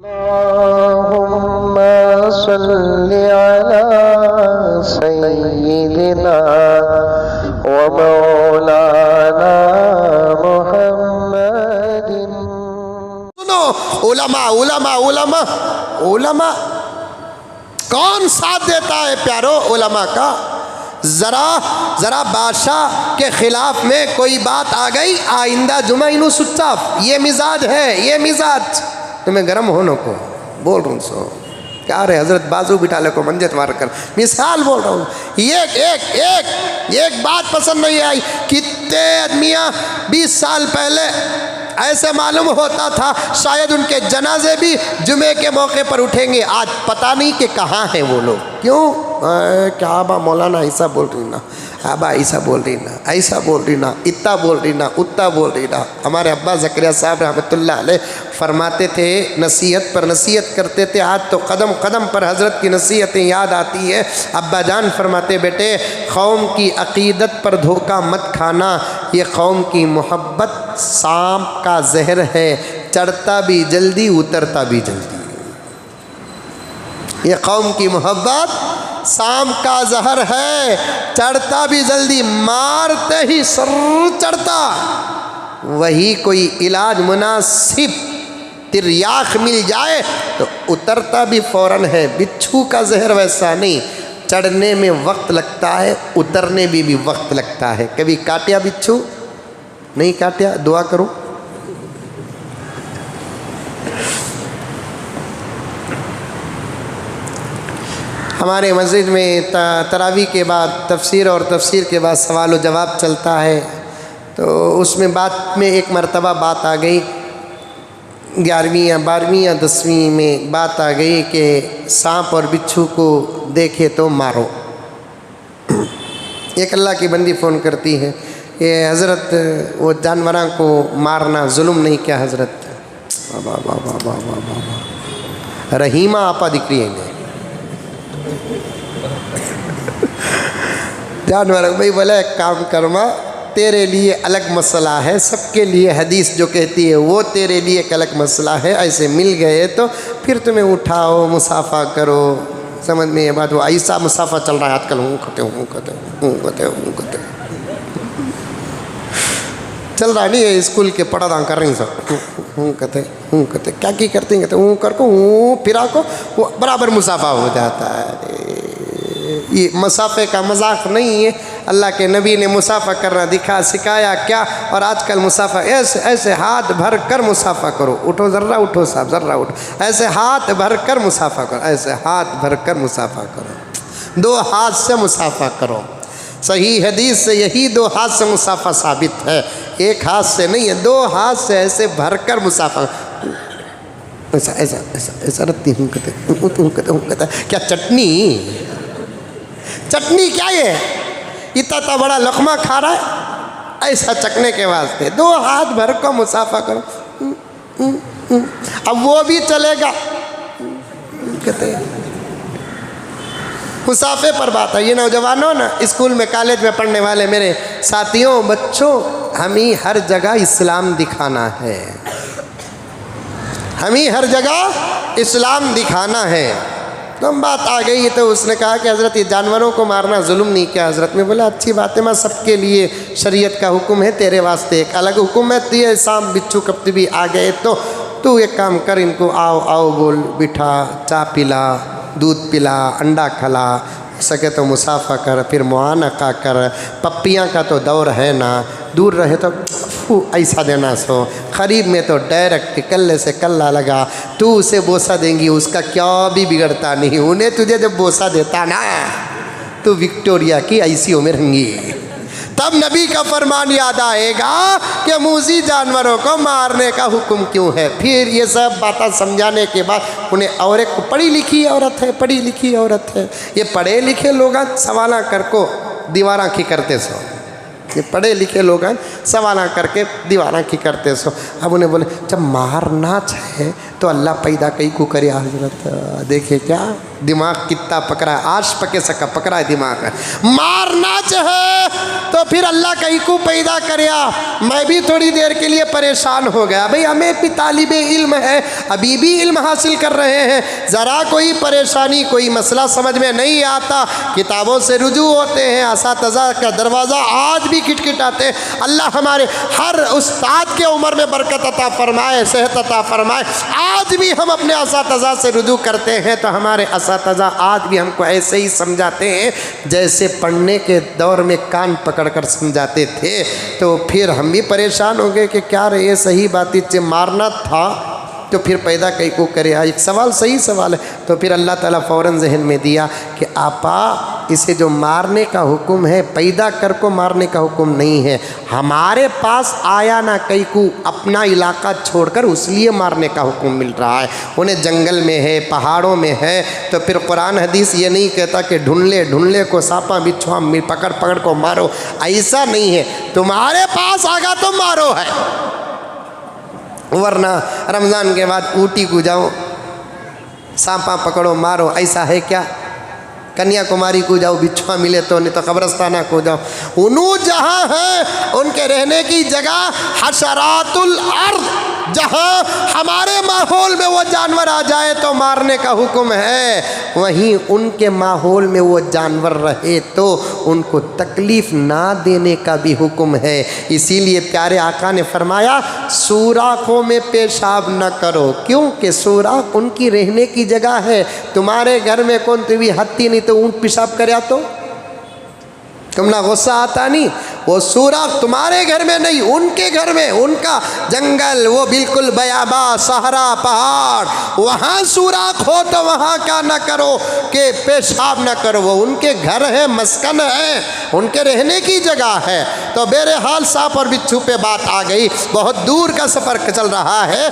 अल्लाहुम्मा सल्लि अला सय्यिदिना व मौलाना मुहम्मदिन। सुनो, उलमा उलमा उलमा उलमा कौन साथ देता है प्यारो उलमा का। जरा बादशाह के खिलाफ में कोई बात आ गई, आइंदा जुमा इनू सुच्चाप। ये मिजाज है, ये मिजाज तुम्हें गर्म होने को बोल रहा हूँ। सो क्या रहे हजरत बाजू बिठा ले को मंजत मार कर, मिसाल बोल रहा हूँ। एक बात पसंद नहीं आई। कितने आदमियाँ 20 साल पहले ऐसे मालूम होता था शायद उनके जनाजे भी जुमे के मौके पर उठेंगे, आज पता नहीं कि कहाँ हैं वो लोग। क्यों? क्या आबा मौलाना ऐसा बोल रही ना, आबा ऐसा बोल रही ना, ऐसा बोल रही ना, इतना बोल रही ना, उतना बोल रही ना। हमारे अब्बा ज़करिया साहब रहमतुल्लाह अलैह फरमाते थे, नसीहत पर नसीहत करते थे। आज तो कदम कदम पर हज़रत की नसीहतें याद आती है। अब्बा जान फरमाते, बेटे कौम की अक़ीदत पर धोखा मत खाना, ये कौम की मोहब्बत सांप का जहर है, चढ़ता भी जल्दी उतरता भी जल्दी। ये कौम की मोहब्बत सांप का जहर है, चढ़ता भी जल्दी, मारते ही सर चढ़ता। वही कोई इलाज मुनासिब तिर्याख मिल जाए तो उतरता भी फ़ौरन है। बिच्छू का जहर वैसा नहीं, चढ़ने में वक्त लगता है, उतरने में भी वक्त लगता है। कभी काटिया बिच्छू? नहीं काटिया? दुआ करो। हमारे मस्जिद में तरावी के बाद तफसीर और तफसीर के बाद सवाल व जवाब चलता है। तो उसमें बात में एक मरतबा बात आ गई, 11वीं या 12वीं या 10वीं में बात आ गई कि सांप और बिच्छू को देखे तो मारो। एक अल्लाह की बंदी फ़ोन करती है, ये हज़रत वो जानवरों को मारना जुल्म नहीं क्या हज़रत? बाबा बाबा बाबा बाबा रहीमा आपा दिख रही है। जानवर भाई बोला एक काम करमा, तेरे लिए अलग मसला है, सबके लिए हदीस जो कहती है वो तेरे लिए एक अलग मसला है। ऐसे मिल गए तो फिर तुम्हें उठाओ, मुसाफा करो। समझ में ये बात? वो ऐसा मुसाफा चल रहा है आजकल, हूँ कहते चल रहा नहीं है। स्कूल के पढ़ा कर रही सब हूँ कहते क्या की करती कहते हूँ कर को हूँ फिरा को, वो बराबर मुसाफा हो जाता है। ये मुसाफे का मजाक नहीं है। अल्लाह के नबी ने मुसाफा करना सिखाया क्या? और आजकल मुसाफा ऐसे ऐसे हाथ भर कर मुसाफा करो। उठो ज़र्रा, उठो साहब ज़र्रा उठो। ऐसे हाथ भर कर मुसाफा करो, ऐसे हाथ भर कर मुसाफा करो। 2 हाथ से मुसाफा करो। सही हदीस से यही 2 हाथ से मुसाफा साबित है, एक हाथ से नहीं है। 2 हाथ से ऐसे भर कर मुसाफा, ऐसा ऐसा ऐसा ऐसा रत्ती हूँ कहते क्या चटनी क्या ये? इतना बड़ा लकमा खा रहा है, ऐसा चखने के वास्ते 2 हाथ भर को मुसाफा करो। अब वो भी चलेगा कहते मुसाफे पर बात है। ये नौजवानों ना, स्कूल में कॉलेज में पढ़ने वाले मेरे साथियों, बच्चों, हमें हर जगह इस्लाम दिखाना है, हमें हर जगह इस्लाम दिखाना है। तो हम बात आ गई तो उसने कहा कि हज़रत ये जानवरों को मारना जुल्म नहीं क्या? हज़रत में बोला अच्छी बात है, मैं सबके लिए शरीयत का हुक्म है, तेरे वास्ते एक अलग हुक्म है। तो ये सांप बिच्छू कभी भी आ गए तो तू एक काम कर, इनको आओ आओ बोल, बिठा, चाय पिला, दूध पिला, अंडा खिला, सके तो मुसाफा कर, फिर मुआनका कर। पप्पियाँ का तो दौर है ना, दूर रहे तो ऐसा देना सो, करीब में तो डायरेक्ट कल्ले से कल्ला लगा। तू उसे बोसा देंगी, उसका क्या भी बिगड़ता नहीं। उन्हें तुझे जब बोसा देता ना तो विक्टोरिया की ऐसी उम्र होंगी। तब नबी का फरमान याद आएगा कि मूजी जानवरों को मारने का हुक्म क्यों है। फिर ये सब बातें समझाने के बाद उन्हें, और एक पढ़ी लिखी औरत है, पढ़ी लिखी औरत है, ये पढ़े लिखे लोग सवाल कर को दीवारा की करते सो, ये पढ़े लिखे लोग सवाल करके दीवारा की करते सो। अब उन्हें बोले जब मारना चाहे तो अल्लाह पैदा कई को करे हजरत। देखे क्या दिमाग कितना पकड़ा है, आज पके सका पकड़ा है दिमाग है। मारना चाहे तो फिर अल्लाह कहीं को पैदा करया। मैं भी थोड़ी देर के लिए परेशान हो गया, भाई हमें भी तालिबे इल्म है, अभी भी इल्म हासिल कर रहे हैं, ज़रा कोई परेशानी कोई मसला समझ में नहीं आता, किताबों से रुजू होते हैं, असातिज़ा का दरवाज़ा आज भी खटखटाते हैं। अल्लाह हमारे हर उस्ताद के उम्र में बरकत अता फरमाए, सेहत अता फरमाए। आज भी हम अपने असातिज़ा से रुजू करते हैं तो हमारे असातिज़ा आज भी हमको ऐसे ही समझाते हैं जैसे पढ़ने के दौर में कान पकड़कर समझाते थे। तो फिर हम भी परेशान हो गए कि क्या रे ये सही बात इसे मारना था तो फिर पैदा कई को करे। एक सवाल सही सवाल है। तो फिर अल्लाह ताला फ़ौरन जहन में दिया कि आपा इसे जो मारने का हुक्म है पैदा कर को मारने का हुक्म नहीं है, हमारे पास आया ना कई को अपना इलाका छोड़कर उसलिए मारने का हुक्म मिल रहा है। उन्हें जंगल में है पहाड़ों में है तो फिर कुरान हदीस ये नहीं कहता कि ढूंढले को सांपा बिच्छुआ पकड़ पकड़ को मारो, ऐसा नहीं है। तुम्हारे पास आगा तो मारो है, वरना रमज़ान के बाद ऊटी को जाओ सांपा पकड़ो मारो, ऐसा है क्या? कन्याकुमारी को जाओ बिच्छुआ मिले तो, नहीं तो कब्रस्ताना को जाओ। उन्हों जहाँ हैं उनके रहने की जगह हशरातुल अर्द, जहाँ हमारे माहौल में वो जानवर आ जाए तो मारने का हुक्म है, वहीं उनके माहौल में वो जानवर रहे तो उनको तकलीफ़ ना देने का भी हुक्म है। इसीलिए प्यारे आका ने फरमाया सुराखों में पेशाब न करो, क्योंकि सुराख उनकी रहने की जगह है। तुम्हारे घर में कौन तुम्हें हत्ती नहीं तो ऊँट पेशाब करे तो तुम ना गुस्सा आता नहीं? वो सुराख तुम्हारे घर में नहीं, उनके घर में, उनका जंगल वो बिल्कुल बयाबा सहरा पहाड़, वहाँ सुराख हो तो वहाँ क्या ना करो कि पेशाब ना करो। वो उनके घर है, मस्कन है, उनके रहने की जगह है। तो बहरहाल सांप और बिच्छू पे बात आ गई। बहुत दूर का सफ़र चल रहा है।